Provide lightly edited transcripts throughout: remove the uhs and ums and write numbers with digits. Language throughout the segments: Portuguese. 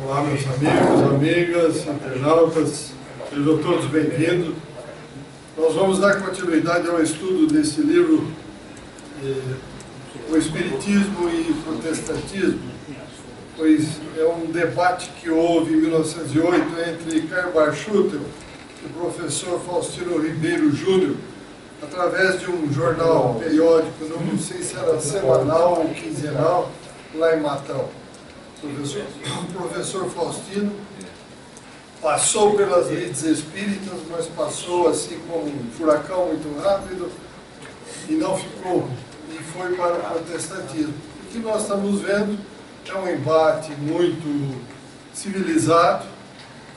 Olá, meus amigos, amigas, internautas, sejam todos bem-vindos. Nós vamos dar continuidade ao estudo desse livro, O Espiritismo e o Protestantismo, pois é um debate que houve em 1908 entre Karl Barth Schutel e o professor Faustino Ribeiro Júnior, através de um jornal periódico, não sei se era semanal ou quinzenal, lá em Matão. O professor Faustino passou pelas lides espíritas, mas passou assim como um furacão muito rápido e não ficou, e foi para o protestantismo. O que nós estamos vendo é um embate muito civilizado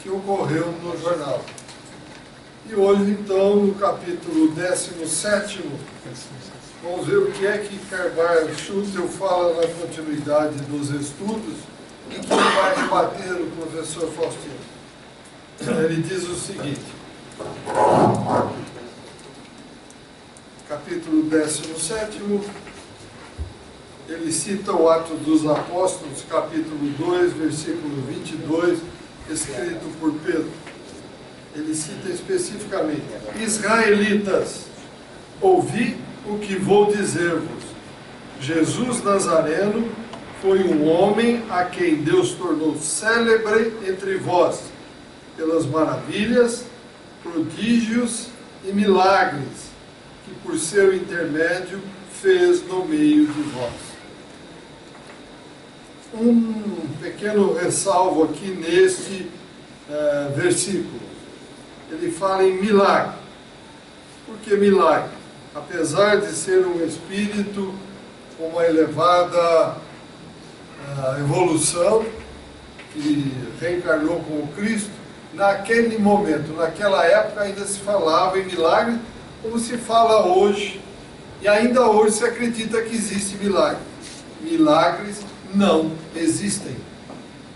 que ocorreu no jornal. E hoje, então, no capítulo 17, vamos ver o que é que Karl Barth Schutel fala na continuidade dos estudos e que vai rebater o professor Faustino. Ele diz o seguinte, capítulo 17, ele cita o Atos dos Apóstolos, capítulo 2, versículo 22, escrito por Pedro. Ele cita especificamente: Israelitas, ouvi o que vou dizer-vos. Jesus Nazareno foi um homem a quem Deus tornou célebre entre vós, pelas maravilhas, prodígios e milagres, que por seu intermédio fez no meio de vós. Um pequeno ressalvo aqui neste versículo. Ele fala em milagre. Por que milagre? Apesar de ser um espírito com uma elevada evolução, que reencarnou com o Cristo, naquele momento, naquela época, ainda se falava em milagre, como se fala hoje, e ainda hoje se acredita que existe milagre. Milagres não existem.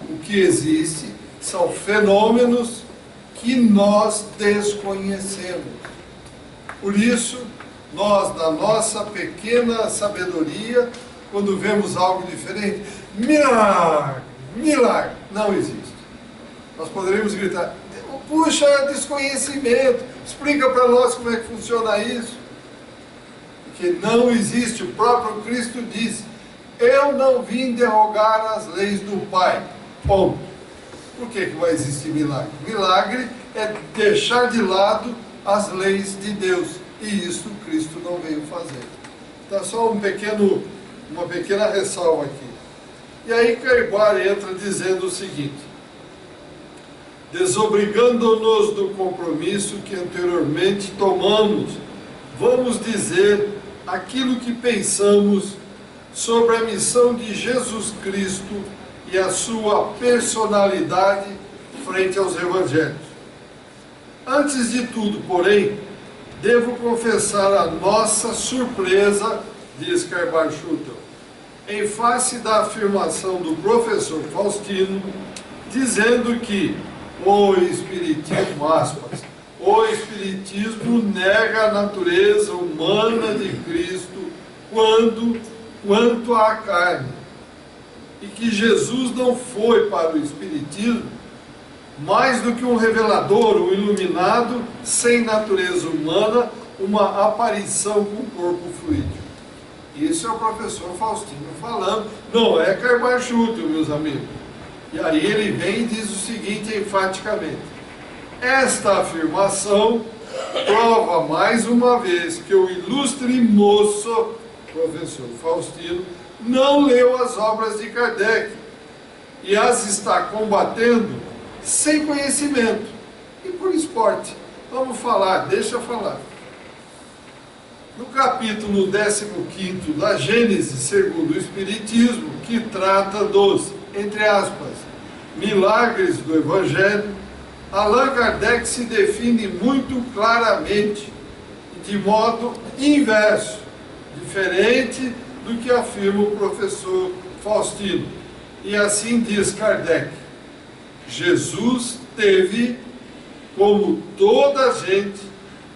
O que existe são fenômenos que nós desconhecemos. Por isso, nós, na nossa pequena sabedoria, quando vemos algo diferente, milagre, milagre, não existe. Nós poderíamos gritar, puxa, desconhecimento, explica para nós como é que funciona isso. Porque não existe, o próprio Cristo disse, eu não vim derrogar as leis do Pai, ponto. Por que vai existir milagre? Milagre é deixar de lado as leis de Deus, e isso Cristo não veio fazer. Então, só uma pequena ressalva aqui. E aí Karl Barth entra dizendo o seguinte: desobrigando-nos do compromisso que anteriormente tomamos, vamos dizer aquilo que pensamos sobre a missão de Jesus Cristo e a sua personalidade frente aos evangelhos. Antes de tudo, porém, devo confessar a nossa surpresa, diz Karl Barth Schutel, em face da afirmação do professor Faustino, dizendo que o Espiritismo, aspas, o Espiritismo nega a natureza humana de Cristo quanto à carne, e que Jesus não foi para o Espiritismo mais do que um revelador, um iluminado, sem natureza humana, uma aparição com corpo fluídico. Isso é o professor Faustino falando, não é Karl Barth Schutel, meus amigos. E aí ele vem e diz o seguinte enfaticamente: esta afirmação prova mais uma vez que o ilustre moço, professor Faustino, não leu as obras de Kardec e as está combatendo sem conhecimento e por esporte. Vamos falar, deixa eu falar. No capítulo 15 da Gênesis segundo o Espiritismo, que trata dos, entre aspas, milagres do Evangelho, Allan Kardec se define muito claramente, de modo inverso, diferente do que afirma o professor Faustino. E assim diz Kardec: Jesus teve, como toda a gente,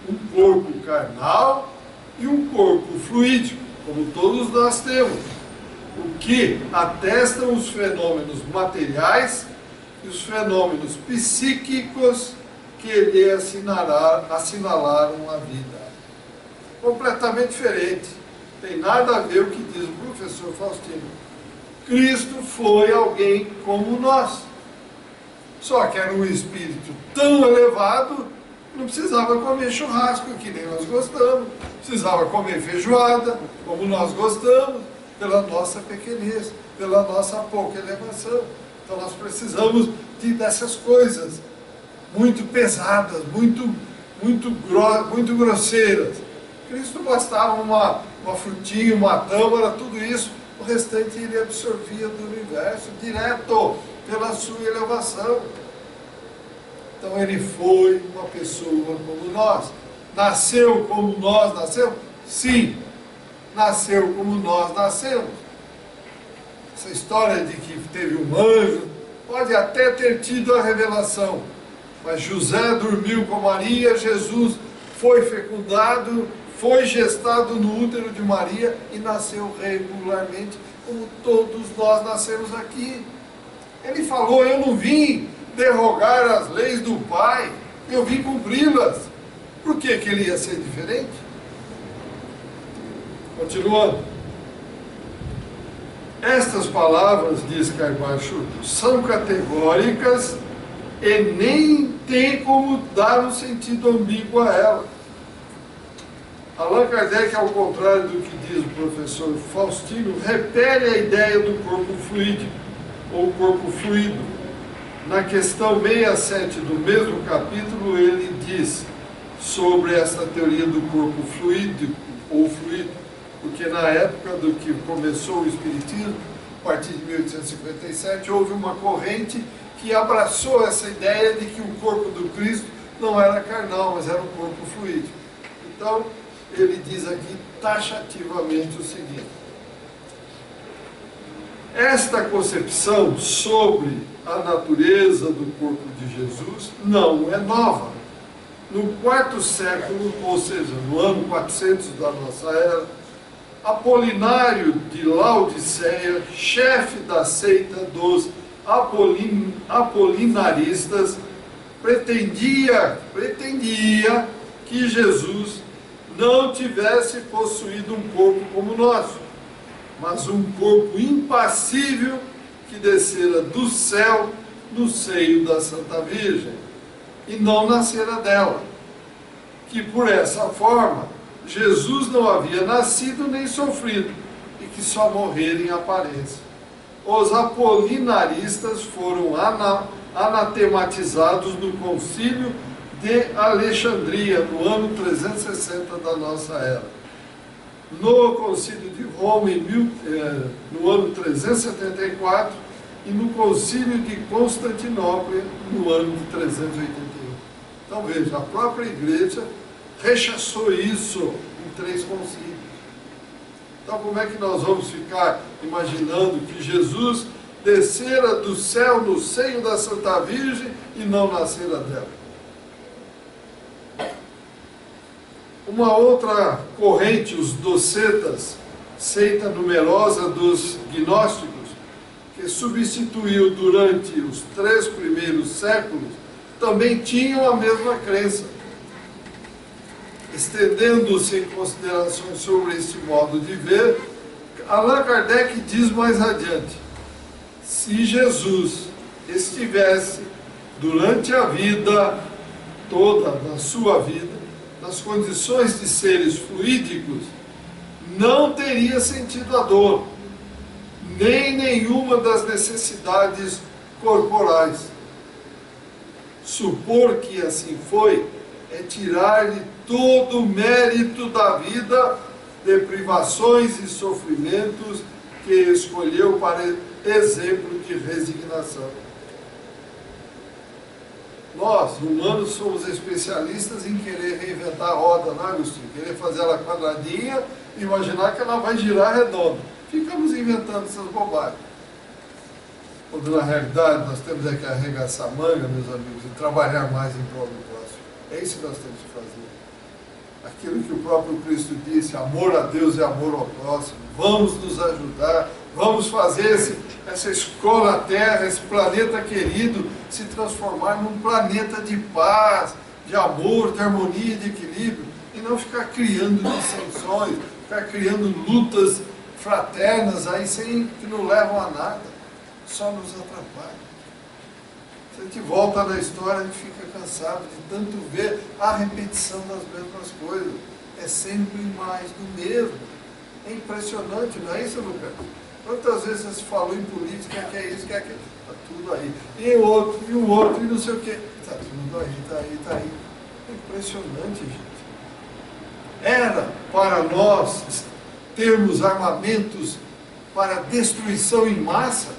um corpo carnal e um corpo fluídico, como todos nós temos, o que atestam os fenômenos materiais e os fenômenos psíquicos que lhe assinalaram a vida. Completamente diferente. Tem nada a ver o que diz o professor Faustino. Cristo foi alguém como nós. Só que era um espírito tão elevado, não precisava comer churrasco, que nem nós gostamos. Precisava comer feijoada, como nós gostamos, pela nossa pequenez, pela nossa pouca elevação. Então nós precisamos dessas coisas muito pesadas, muito grosseiras. Cristo bastava uma frutinha, uma tâmara, tudo isso, o restante ele absorvia do universo, direto, pela sua elevação. Então ele foi uma pessoa como nós. Nasceu como nós nascemos? Sim, nasceu como nós nascemos. Essa história de que teve um anjo, pode até ter tido a revelação, mas José dormiu com Maria, Jesus foi fecundado, foi gestado no útero de Maria e nasceu regularmente, como todos nós nascemos aqui. Ele falou: eu não vim derrogar as leis do Pai, eu vim cumpri-las. Por que ele ia ser diferente? Continuando. Estas palavras, diz Carbacho, são categóricas e nem tem como dar um sentido ambíguo a ela. Allan Kardec, ao contrário do que diz o professor Faustino, repele a ideia do corpo fluídico, ou corpo fluido. Na questão 67 do mesmo capítulo, ele diz sobre essa teoria do corpo fluídico, ou fluido, porque na época do que começou o Espiritismo, a partir de 1857, houve uma corrente que abraçou essa ideia de que o corpo do Cristo não era carnal, mas era um corpo fluídico. Então, ele diz aqui taxativamente o seguinte: esta concepção sobre a natureza do corpo de Jesus não é nova. No quarto século, ou seja, no ano 400 da nossa era, Apolinário de Laodiceia, chefe da seita dos apolinaristas, pretendia que Jesus não tivesse possuído um corpo como o nosso, mas um corpo impassível que descera do céu no seio da Santa Virgem, e não nascera dela, que por essa forma Jesus não havia nascido nem sofrido, e que só morrera em aparência. Os apolinaristas foram anatematizados no concílio de Alexandria, no ano 360 da nossa era. No concílio de Roma, no ano 374, e no concílio de Constantinopla, no ano de 381. Então veja, a própria igreja rechaçou isso em 3 concílios. Então como é que nós vamos ficar imaginando que Jesus descera do céu no seio da Santa Virgem e não nascera dela? Uma outra corrente, os docetas, seita numerosa dos gnósticos, que substituiu durante os 3 primeiros séculos, também tinham a mesma crença. Estendendo-se em considerações sobre esse modo de ver, Allan Kardec diz mais adiante: se Jesus estivesse durante a vida toda, na sua vida, nas condições de seres fluídicos, não teria sentido a dor, nem nenhuma das necessidades corporais. Supor que assim foi é tirar-lhe todo o mérito da vida de privações e sofrimentos que escolheu para exemplo de resignação. Nós, humanos, somos especialistas em querer reinventar a roda, não é, Agostinho? Querer fazer ela quadradinha e imaginar que ela vai girar redonda. Ficamos inventando essas bobagens. Quando na realidade nós temos é que arregaçar a manga, meus amigos, e trabalhar mais em prol do próximo. É isso que nós temos que fazer. Aquilo que o próprio Cristo disse: amor a Deus e amor ao próximo. Vamos nos ajudar, Vamos fazer essa escola Terra, esse planeta querido, se transformar num planeta de paz, de amor, de harmonia, de equilíbrio, e não ficar criando dissensões, ficar criando lutas fraternas aí que não levam a nada, só nos atrapalham. Se a gente volta na história, a gente fica cansado de tanto ver a repetição das mesmas coisas. É sempre mais do mesmo. É impressionante, não é isso, Lucas? Quantas vezes você falou em política, que é isso, que é aquilo? Está tudo aí. E o outro, e não sei o quê. Está tudo aí, está aí, está aí. É impressionante, gente. Era para nós termos armamentos para destruição em massa?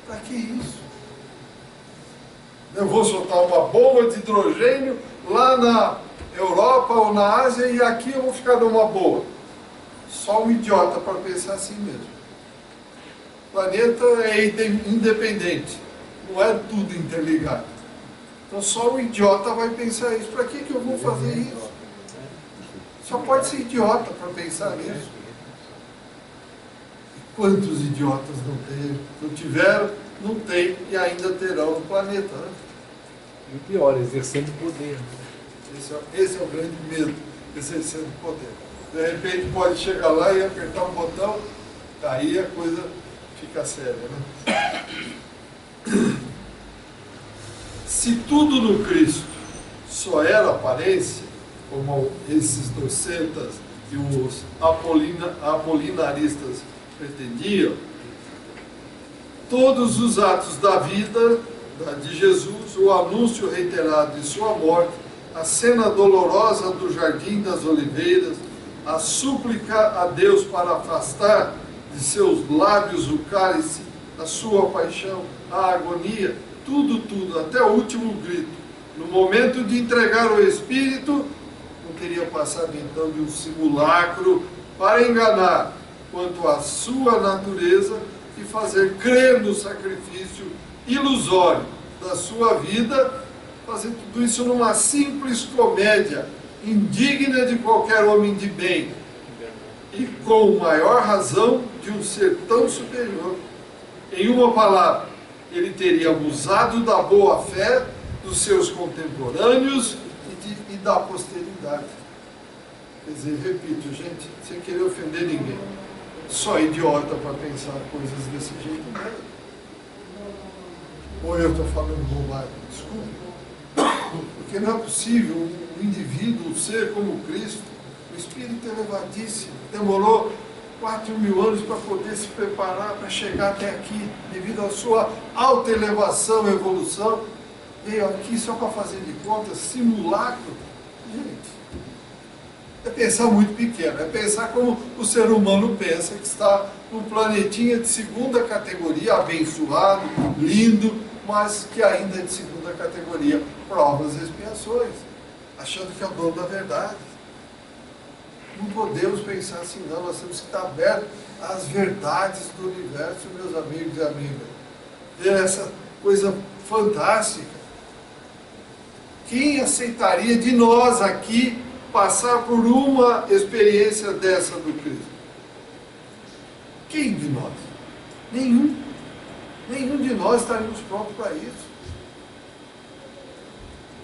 Para que isso? Eu vou soltar uma bomba de hidrogênio lá na Europa ou na Ásia e aqui eu vou ficar numa boa. Só um idiota para pensar assim mesmo. O planeta é independente, não é tudo interligado. Então só um idiota vai pensar isso. Para que eu vou fazer isso? Só pode ser idiota para pensar nisso. Quantos idiotas não tem? Não tiveram, não tem e ainda terão no planeta, né? E o pior, exercendo poder. Esse é o grande medo, exercendo poder. De repente pode chegar lá e apertar um botão, aí a coisa fica séria, né? Se tudo no Cristo só era aparência, como esses docetas e os apolinaristas pretendiam, todos os atos da vida de Jesus, o anúncio reiterado de sua morte, a cena dolorosa do Jardim das Oliveiras, a súplica a Deus para afastar de seus lábios o cálice, a sua paixão, a agonia, tudo, até o último grito. No momento de entregar o Espírito, não teria passado então de um simulacro para enganar quanto à sua natureza e fazer crer no sacrifício ilusório da sua vida, fazer tudo isso numa simples comédia, indigna de qualquer homem de bem, e com maior razão de um ser tão superior. Em uma palavra, ele teria abusado da boa-fé dos seus contemporâneos e da posteridade. Quer dizer, repito, gente, sem querer ofender ninguém, só idiota para pensar coisas desse jeito mesmo. Ou eu estou falando bobagem? Desculpe. Porque não é possível um indivíduo, um ser como Cristo, o Espírito elevadíssimo, demorou 4.000 anos para poder se preparar para chegar até aqui, devido à sua alta elevação e evolução, veio aqui só para fazer de conta, simulacro. Gente, é pensar muito pequeno, é pensar como o ser humano pensa, que está num planetinha de segunda categoria, abençoado, lindo, mas que ainda é de segunda categoria, provas e expiações, achando que é o dono da verdade. Não podemos pensar assim, não, nós temos que estar abertos às verdades do universo, meus amigos e amigas. Ver essa coisa fantástica. Quem aceitaria de nós aqui passar por uma experiência dessa do Cristo? Quem de nós? Nenhum. Nenhum de nós estaríamos prontos para isso.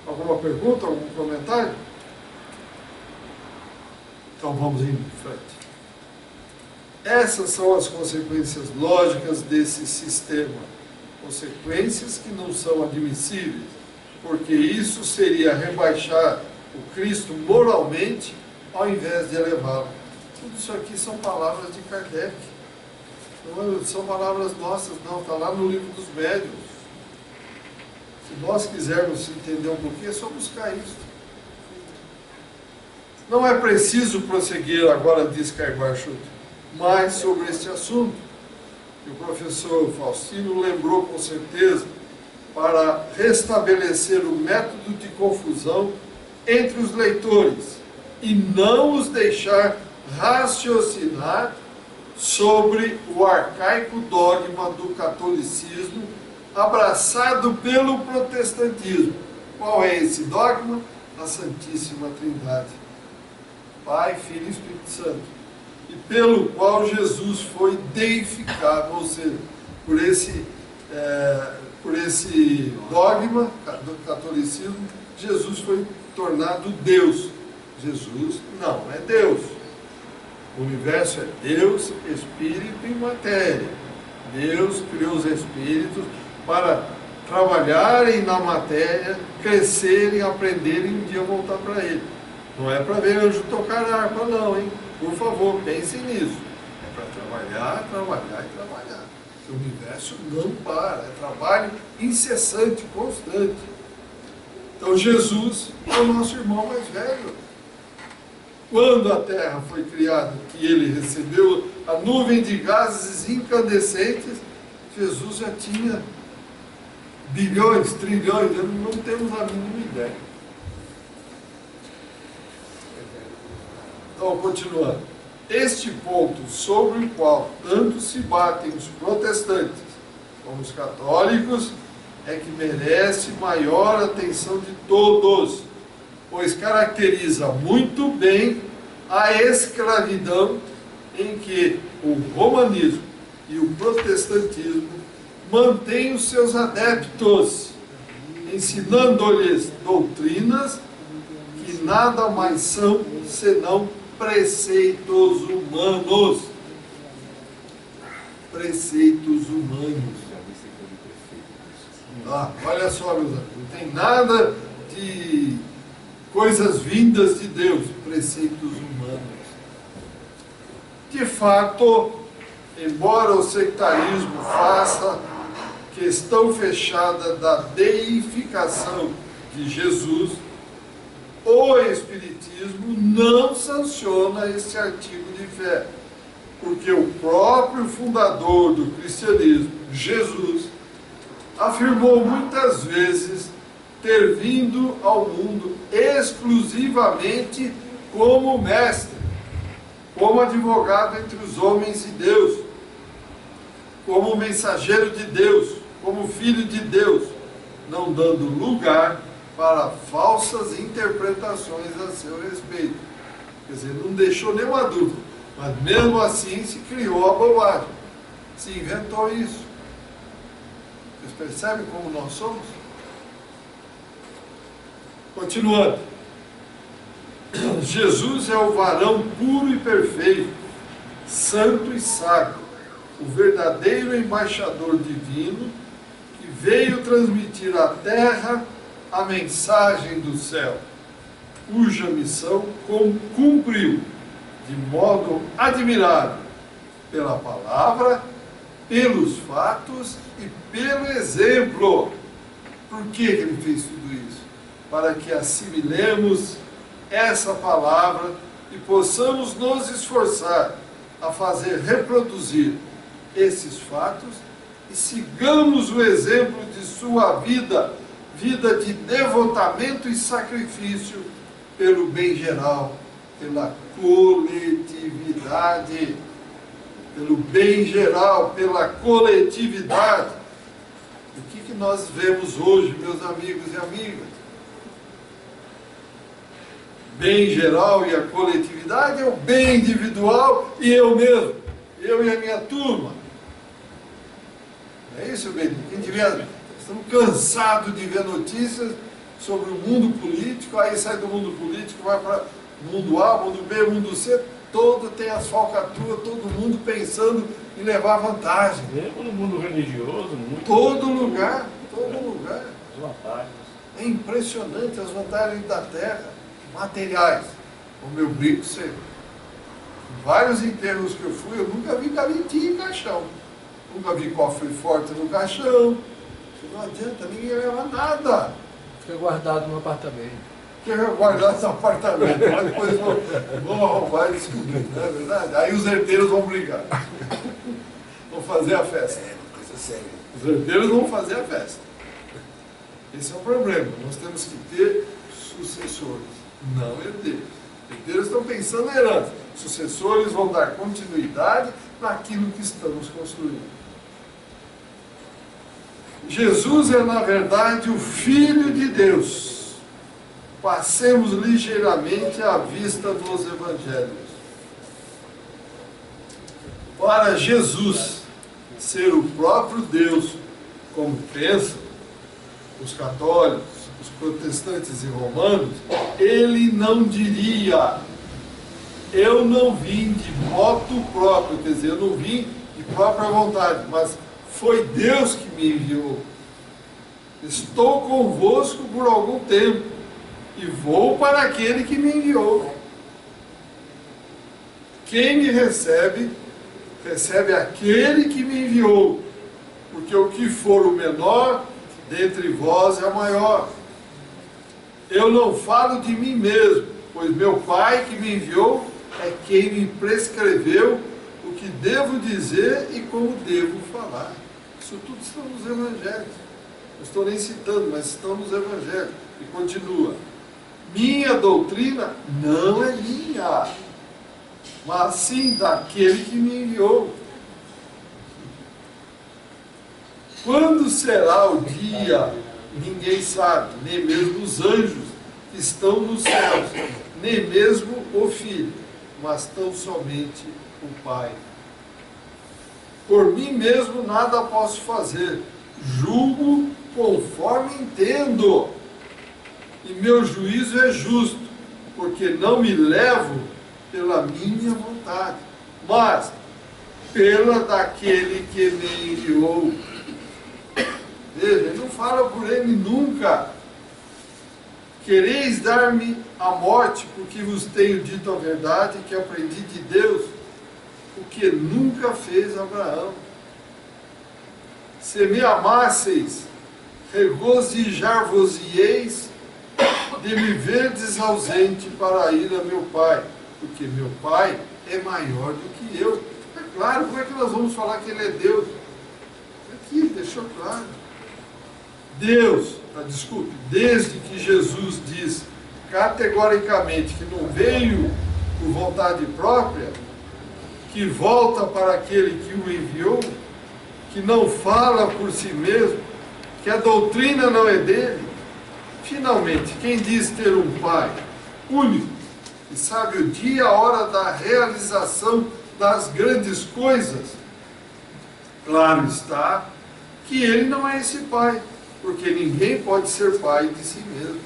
Alguma pergunta, algum comentário? Então vamos em frente. Essas são as consequências lógicas desse sistema. Consequências que não são admissíveis, porque isso seria rebaixar o Cristo moralmente ao invés de elevá-lo. Tudo isso aqui são palavras de Kardec. Não são palavras nossas, não. Está lá no livro dos médiuns. Se nós quisermos entender um pouquinho, é só buscar isso. Não é preciso prosseguir agora, diz Caibachut, mais sobre este assunto, que o professor Faustino lembrou com certeza, para restabelecer o método de confusão entre os leitores e não os deixar raciocinar sobre o arcaico dogma do catolicismo abraçado pelo protestantismo. Qual é esse dogma? A Santíssima Trindade. Pai, Filho e Espírito Santo. E e pelo qual Jesus foi deificado, ou seja, por esse dogma do catolicismo, Jesus foi tornado Deus. Jesus não é Deus. O universo é Deus, Espírito e matéria. Deus criou os Espíritos para trabalharem na matéria, crescerem, aprenderem e um dia voltar para Ele. Não é para ver anjo tocar harpa, não, hein? Por favor, pensem nisso. É para trabalhar, trabalhar e trabalhar. O universo não para, é trabalho incessante, constante. Então Jesus é o nosso irmão mais velho. Quando a Terra foi criada, que ele recebeu a nuvem de gases incandescentes, Jesus já tinha bilhões, trilhões, não temos a mínima ideia. Então, continuando. Este ponto sobre o qual tanto se batem os protestantes como os católicos é que merece maior atenção de todos, pois caracteriza muito bem a escravidão em que o romanismo e o protestantismo mantêm os seus adeptos, ensinando-lhes doutrinas que nada mais são senão preceitos humanos. Preceitos humanos. Olha só, meus amigos, não tem nada de coisas vindas de Deus, preceitos humanos. De fato, embora o sectarismo faça questão fechada da deificação de Jesus, o Espiritismo não sanciona este artigo de fé, porque o próprio fundador do cristianismo, Jesus, afirmou muitas vezes ter vindo ao mundo exclusivamente como mestre, como advogado entre os homens e Deus, como mensageiro de Deus, como filho de Deus, não dando lugar para falsas interpretações a seu respeito. Quer dizer, não deixou nenhuma dúvida, mas mesmo assim se criou a bobagem, se inventou isso. Vocês percebem como nós somos? Continuando. Jesus é o varão puro e perfeito, santo e sacro, o verdadeiro embaixador divino que veio transmitir à terra a mensagem do céu, cuja missão cumpriu de modo admirável pela palavra, pelos fatos e pelo exemplo. Por que ele fez tudo isso? Para que assimilemos essa palavra e possamos nos esforçar a fazer reproduzir esses fatos e sigamos o exemplo de sua vida, vida de devotamento e sacrifício pelo bem geral, pela coletividade, pelo bem geral, pela coletividade. O que nós vemos hoje, meus amigos e amigas? Bem geral e a coletividade é o bem individual e eu mesmo, eu e a minha turma. É isso, Benito? Estamos cansados de ver notícias sobre o mundo político, aí sai do mundo político, vai para o mundo A, mundo B, mundo C, todo tem as falcatruas, todo mundo pensando em levar vantagem. Mesmo no mundo religioso, todo lugar, todo lugar. As vantagens. É impressionante as vantagens da terra, materiais. Como eu brinco sempre. Em vários enterros que eu fui, eu nunca vi gavetinha em caixão. Nunca vi cofre forte no caixão. Não adianta, ninguém leva nada. Fica guardado no apartamento. Fica guardado no apartamento. Mas depois vão roubar e descobrir, não é verdade? Aí os herdeiros vão brigar. Vão fazer a festa. É uma coisa séria. Os herdeiros vão fazer a festa. Esse é o problema. Nós temos que ter sucessores, não herdeiros. Herdeiros estão pensando na herança. Sucessores vão dar continuidade naquilo que estamos construindo. Jesus é, na verdade, o Filho de Deus. Passemos ligeiramente à vista dos evangelhos. Para Jesus ser o próprio Deus, como pensam os católicos, os protestantes e romanos, ele não diria: eu não vim de moto próprio, quer dizer, eu não vim de própria vontade, mas foi Deus que me enviou. Estou convosco por algum tempo e vou para aquele que me enviou. Quem me recebe, recebe aquele que me enviou, porque o que for o menor dentre vós é o maior. Eu não falo de mim mesmo, pois meu Pai que me enviou é quem me prescreveu o que devo dizer e como devo falar. Isso tudo está nos evangelhos. Não estou nem citando, mas estão nos evangelhos. E continua: minha doutrina não é minha, mas sim daquele que me enviou. Quando será o dia, ninguém sabe, nem mesmo os anjos que estão nos céus, nem mesmo o Filho, mas tão somente o Pai. Por mim mesmo nada posso fazer, julgo conforme entendo, e meu juízo é justo, porque não me levo pela minha vontade, mas pela daquele que me enviou. Veja, ele não fala por ele nunca: quereis dar-me a morte, porque vos tenho dito a verdade que aprendi de Deus, o que nunca fez Abraão. Se me amasseis, regozijar-vos-ieis de me verdes ausente para ir a meu Pai, porque meu Pai é maior do que eu. É claro, como é que nós vamos falar que ele é Deus? Aqui deixou claro. Desde que Jesus diz categoricamente que não veio por vontade própria, que volta para aquele que o enviou, que não fala por si mesmo, que a doutrina não é dele. Finalmente, quem diz ter um Pai único, que sabe o dia e a hora da realização das grandes coisas, claro está que ele não é esse Pai, porque ninguém pode ser pai de si mesmo.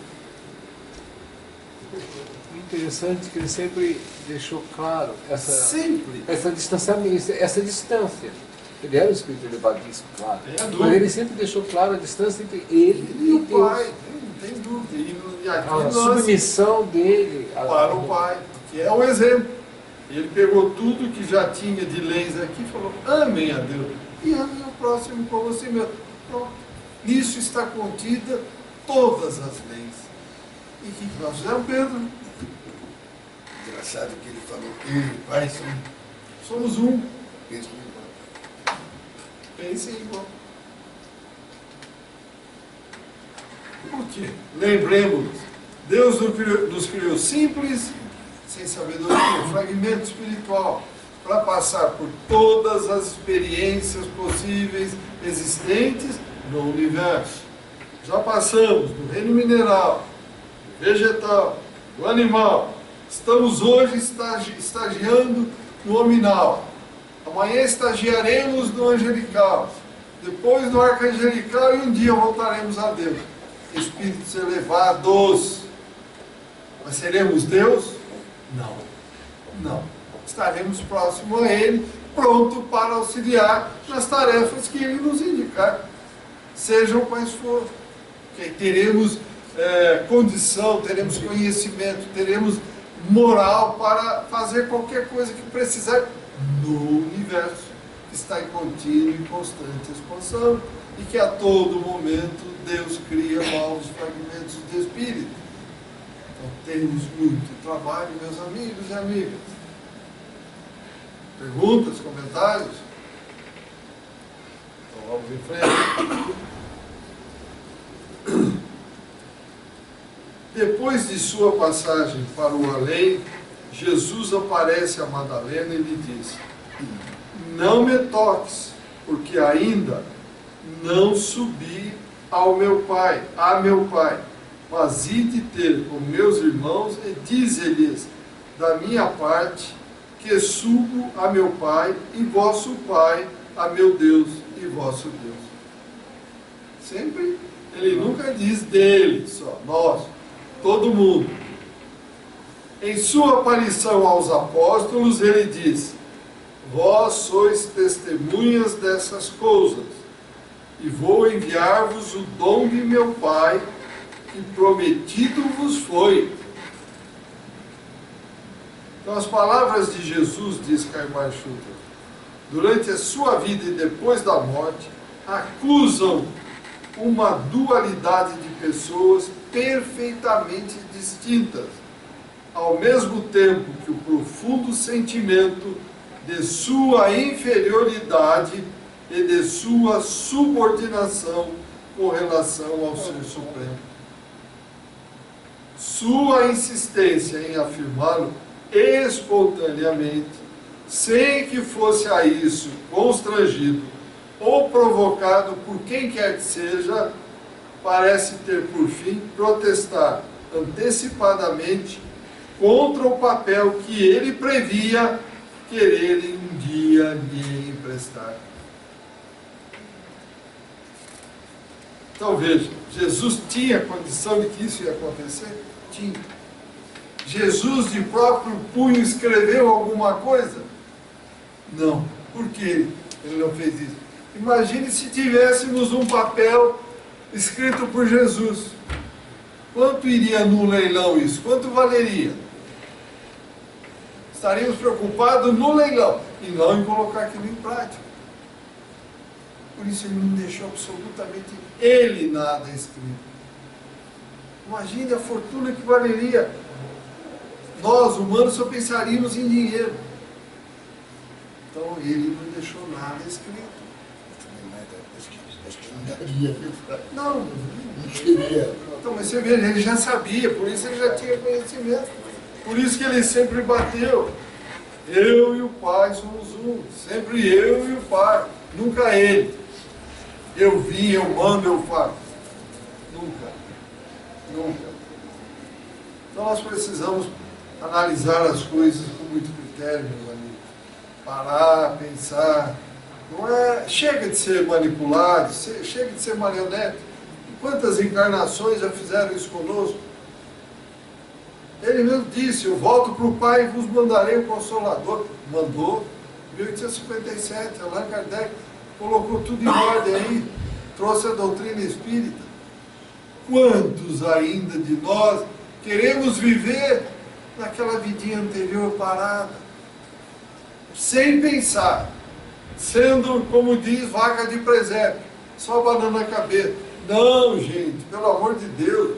Interessante que ele sempre deixou claro essa distância. Ele era o espírito elevadíssimo, claro. Mas ele sempre deixou claro a distância entre ele e o Deus. Pai, não tem dúvida. E aqui a submissão dele para o Pai, que é o exemplo. Ele pegou tudo que já tinha de leis aqui e falou: amem a Deus e amem o próximo como si mesmo. Pronto. Nisso está contida todas as leis. E o que nós fizemos, Pedro? Engraçado que ele falou: eu e o Pai somos um. pensam igual. Pensem igual. Por quê? Lembremos, Deus nos criou simples, sem sabedoria, fragmento espiritual, para passar por todas as experiências possíveis, existentes no universo. Já passamos do reino mineral, do vegetal, do animal. Estamos hoje estagiando no hominal. Amanhã estagiaremos no angelical. Depois no arcangelical e um dia voltaremos a Deus. Espíritos elevados. Mas seremos Deus? Não. Não. Estaremos próximo a Ele, pronto para auxiliar nas tarefas que Ele nos indicar, sejam quais forem. Okay? Teremos condição, teremos conhecimento, teremos moral para fazer qualquer coisa que precisar no universo, que está em contínua e constante expansão, e que a todo momento Deus cria novos fragmentos de espírito. Então temos muito trabalho, meus amigos e amigas. Perguntas, comentários? Então vamos em frente. Depois de sua passagem para o além, Jesus aparece a Madalena e lhe diz: não me toques, porque ainda não subi a meu Pai, mas ide ter com meus irmãos e dize-lhes da minha parte que subo a meu Pai e vosso Pai, a meu Deus e vosso Deus. Sempre, ele nunca diz dele só, nós, todo mundo. Em sua aparição aos apóstolos, ele diz: vós sois testemunhas dessas coisas, e vou enviar-vos o dom de meu Pai, que prometido vos foi. Então, as palavras de Jesus, diz Caimar Schutter, durante a sua vida e depois da morte, acusam uma dualidade de pessoas perfeitamente distintas, ao mesmo tempo que o profundo sentimento de sua inferioridade e de sua subordinação com relação ao Ser Supremo. Sua insistência em afirmá-lo espontaneamente, sem que fosse a isso constrangido ou provocado por quem quer que seja, parece ter por fim protestar antecipadamente contra o papel que ele previa quererem um dia lhe emprestar. Então veja, Jesus tinha condição de que isso ia acontecer? Tinha. Jesus de próprio punho escreveu alguma coisa? Não. Por que ele não fez isso? Imagine se tivéssemos um papel escrito por Jesus. Quanto iria no leilão isso? Quanto valeria? Estaríamos preocupados no leilão e não em colocar aquilo em prática. Por isso ele não deixou absolutamente ele nada escrito. Imagine a fortuna que valeria. Nós, humanos, só pensaríamos em dinheiro. Então ele não deixou nada escrito. Acho que não daria. Não seria. Então, mas você vê, ele já sabia, por isso ele já tinha conhecimento. Por isso que ele sempre bateu. Eu e o Pai somos um. Sempre eu e o Pai. Nunca ele. Eu vim, eu mando, eu faço. Nunca. Nunca. Então nós precisamos analisar as coisas com muito critério, meus amigos. Parar, pensar. Não é, chega de ser manipulado, chega de ser marionete. Quantas encarnações já fizeram isso conosco? Ele mesmo disse: eu volto para o Pai e vos mandarei o Consolador. Mandou. 1857, Allan Kardec colocou tudo em ordem aí, trouxe a doutrina espírita. Quantos ainda de nós queremos viver naquela vidinha anterior parada, sem pensar, sendo, como diz, vaca de presépio, só banana na cabeça? Não, gente, pelo amor de Deus,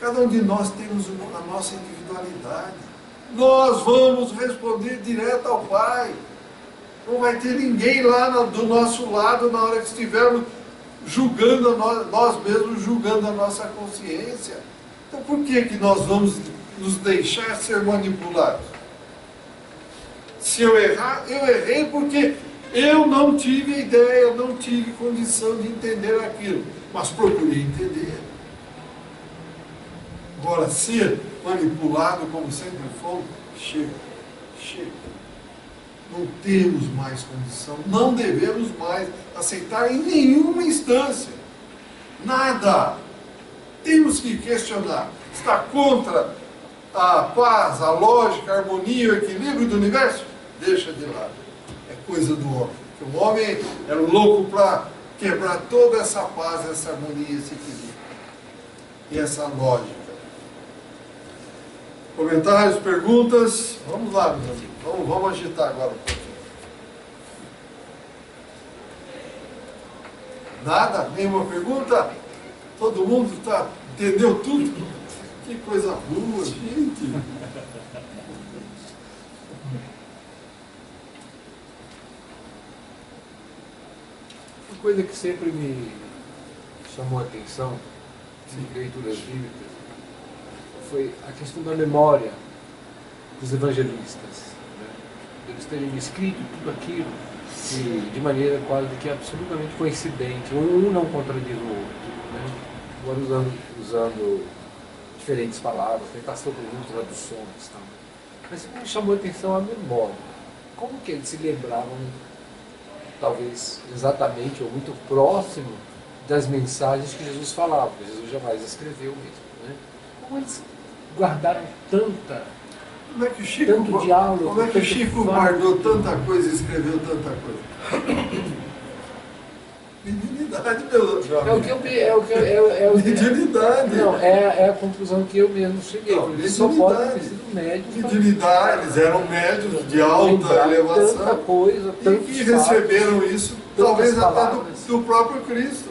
cada um de nós temos a nossa individualidade. Nós vamos responder direto ao Pai. Não vai ter ninguém lá do nosso lado na hora que estivermos julgando nós mesmos, julgando a nossa consciência. Então por que nós vamos nos deixar ser manipulados? Se eu errar, eu errei porque eu não tive ideia, não tive condição de entender aquilo, mas procurei entender. Agora, ser manipulado como sempre fomos, chega, chega. Não temos mais condição, não devemos mais aceitar em nenhuma instância. Nada. Temos que questionar. Está contra a paz, a lógica, a harmonia, o equilíbrio do universo? Deixa de lado. É coisa do homem. Porque o homem é louco para quebrar toda essa paz, essa harmonia, esse equilíbrio. E essa lógica. Comentários, perguntas? Vamos lá, meus amigos. Vamos agitar agora um pouquinho. Nada? Nenhuma pergunta? Todo mundo entendeu tudo? Que coisa boa, gente! Uma coisa que sempre me chamou a atenção em leituras bíblicas foi a questão da memória dos evangelistas. Eles terem escrito tudo aquilo de maneira quase que absolutamente coincidente, um não contradiz o outro, né? Agora usando diferentes palavras, tentar sobre traduções, tal. Mas me chamou a atenção a memória. como que eles se lembravam, talvez exatamente ou muito próximo das mensagens que Jesus falava, que Jesus jamais escreveu mesmo, né? Como eles guardaram tanta, como é que o Chico, tanto diálogo, como é que o Chico guardou tanta coisa e escreveu tanta coisa? Mediunidade, meu jovem. Mediunidade. Não, é a conclusão que eu mesmo cheguei. Não, eles só podem ter sido médios. Mediunidade, eles eram médios de alta elevação. Tanta coisa, e que receberam isso, talvez até do próprio Cristo.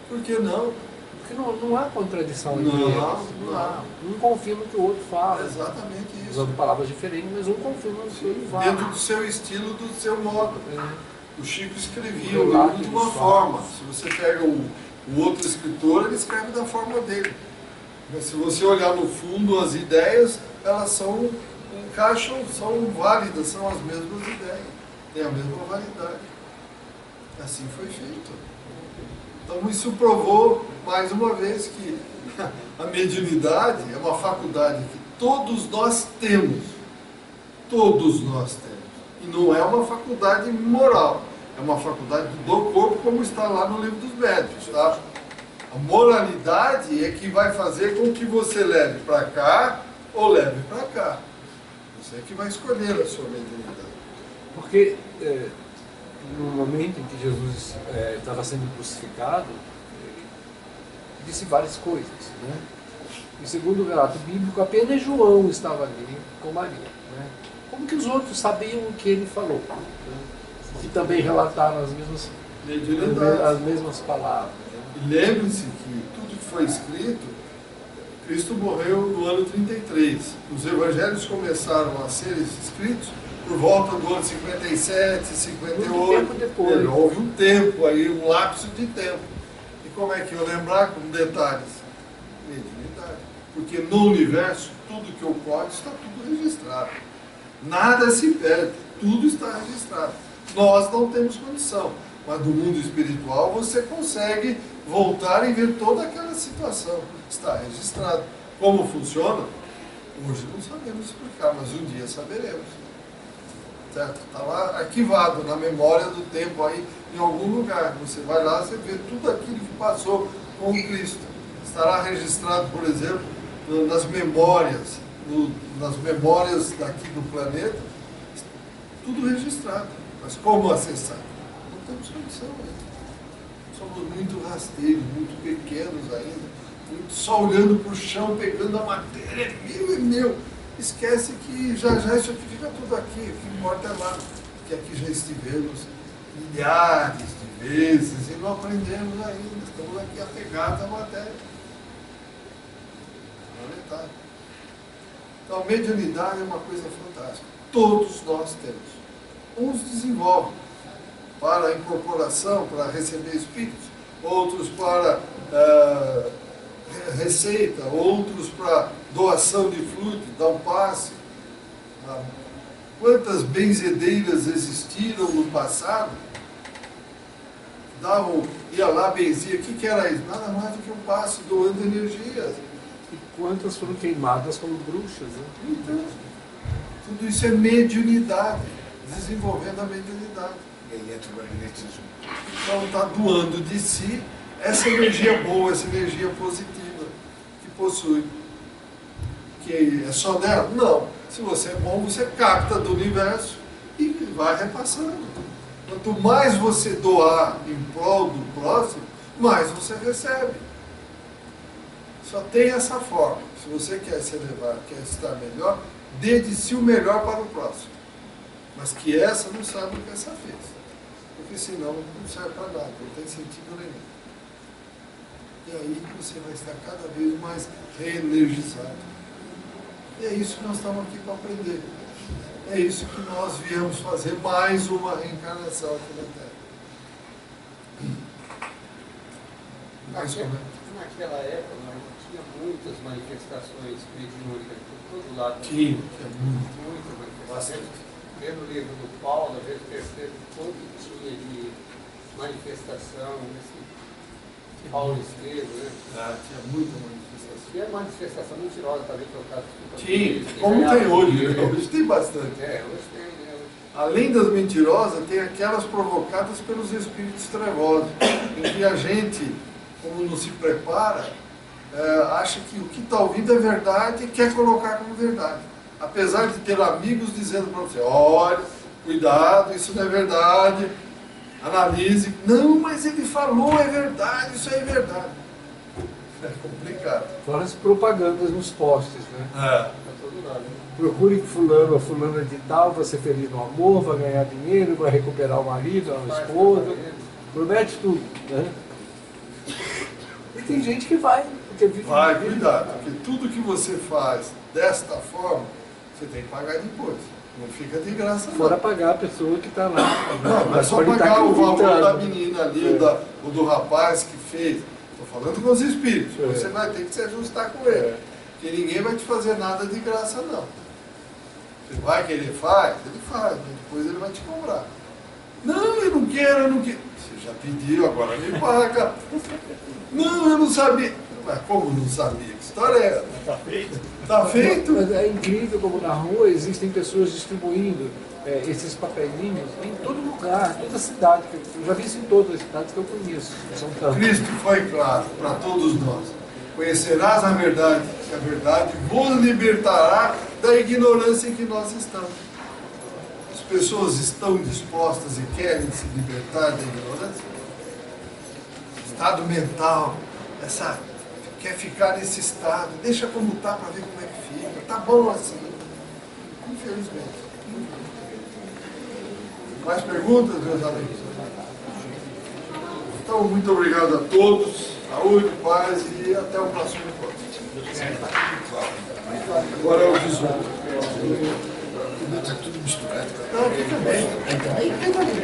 Por que não? Porque não há contradição entre eles. Não há. Um confirma o que o outro fala. Exatamente isso. Usando palavras diferentes, mas um confirma o que o outro fala. Dentro do seu estilo, do seu modo. O Chico escrevia o livro de uma forma. Se você pega o outro escritor, ele escreve da forma dele. Mas se você olhar no fundo, as ideias, elas encaixam, são válidas, são as mesmas ideias. Têm a mesma validade. Assim foi feito. Então isso provou, mais uma vez, que a mediunidade é uma faculdade que todos nós temos. Todos nós temos. E não é uma faculdade moral. É uma faculdade do corpo, como está lá no livro dos médiuns, tá? A moralidade é que vai fazer com que você leve para cá ou leve para cá. Você é que vai escolher a sua mediunidade. Porque no momento em que Jesus estava sendo crucificado, ele disse várias coisas, né? E segundo o relato bíblico, apenas João estava ali com Maria, né? Como que os outros sabiam o que ele falou? Né? E também relataram as mesmas palavras. Né? E lembre-se que tudo que foi escrito, Cristo morreu no ano 33. Os evangelhos começaram a ser escritos por volta do ano 57, 58. Muito tempo depois. Houve um tempo aí, um lapso de tempo. E como é que eu lembrar com detalhes? Mediunidade. Porque no universo, tudo que ocorre está tudo registrado. Nada se perde, tudo está registrado. Nós não temos condição, mas do mundo espiritual você consegue voltar e ver toda aquela situação. Está registrado. Como funciona? Hoje não sabemos explicar, mas um dia saberemos. Certo? Está lá arquivado na memória do tempo aí, em algum lugar. Você vai lá, você vê tudo aquilo que passou com Cristo. Estará registrado, por exemplo, nas memórias daqui do planeta, tudo registrado. Mas como acessar? Não temos condição ainda. Somos muito rasteiros, muito pequenos ainda, só olhando para o chão, pegando a matéria, é meu. Esquece que já isso aqui fica tudo aqui, o que importa é lá, que aqui já estivemos milhares de vezes e não aprendemos ainda, estamos aqui apegados à matéria. Lamentável. Então, a mediunidade é uma coisa fantástica. Todos nós temos. Uns desenvolvem para incorporação, para receber espíritos, outros para receita, outros para doação de fluido, dar um passe. Quantas benzedeiras existiram no passado? Ia lá, benzia, o que era isso? Nada mais do que um passe doando energias. E quantas foram queimadas como bruxas, né? Então, tudo isso é mediunidade, desenvolvendo a mediunidade. E aí entra o magnetismo. Então está doando de si essa energia boa, essa energia positiva que possui. Que é só dela? Não. Se você é bom, você capta do universo e vai repassando. Quanto mais você doar em prol do próximo, mais você recebe. Só tem essa forma. Se você quer se elevar, quer estar melhor, dê de si o melhor para o próximo. Mas que essa não sabe o que essa fez. Porque senão não serve para nada, não tem sentido nenhum. E aí você vai estar cada vez mais reenergizado. E é isso que nós estamos aqui para aprender. É isso que nós viemos fazer, mais uma reencarnação aqui na Terra. Naquela época, tinha muitas manifestações mediúnicas por todo lado. Tinha muitas manifestações. Vendo o livro do Paulo, às vezes percebo quanto tinha de manifestação, esse Paulo escreve, né? Tinha muita manifestação. E a manifestação mentirosa também, que é o caso do Tinha, como tem hoje, né? Hoje tem bastante. Hoje tem, né? além das mentirosas, tem aquelas provocadas pelos espíritos trevosos, em que a gente, como não se prepara, acha que o que está ouvindo é verdade e quer colocar como verdade. Apesar de ter amigos dizendo para você, olha, cuidado, isso não é verdade, analise. Não, mas ele falou, é verdade, isso é verdade. É complicado. Fora as propagandas nos postes, né? Procure fulano ou fulana de tal, vai ser feliz no amor, vai ganhar dinheiro, vai recuperar o marido, a esposa, promete tudo, né? E tem gente que vai. Vai, cuidado, porque tudo que você faz desta forma, você tem que pagar depois. Não fica de graça, não. Fora pagar a pessoa que está lá. Não, é só pagar o valor da menina ali, ou do rapaz que fez. Estou falando com os espíritos. Você vai ter que se ajustar com ele. Porque ninguém vai te fazer nada de graça, não. Você vai querer ele faz, mas depois ele vai te cobrar. Não, eu não quero, eu não quero. Você já pediu, agora me paga. Não, eu não sabia. Mas como não sabia? Que história é essa? Está feito. Está feito? Mas é incrível como na rua existem pessoas distribuindo esses papelinhos em todo lugar, toda a cidade. Eu já vi isso em todas as cidades que eu conheço. São tantas. Cristo foi claro para todos nós. Conhecerás a verdade, e a verdade vos libertará da ignorância em que nós estamos. As pessoas estão dispostas e querem se libertar da ignorância? Estado mental, quer ficar nesse estado, deixa como está para ver como é que fica, está bom assim. Infelizmente. Mais perguntas, meus amigos? Então, muito obrigado a todos, saúde, paz e até o próximo encontro. Agora é o visual. Está tudo misturado. Não, fica bem.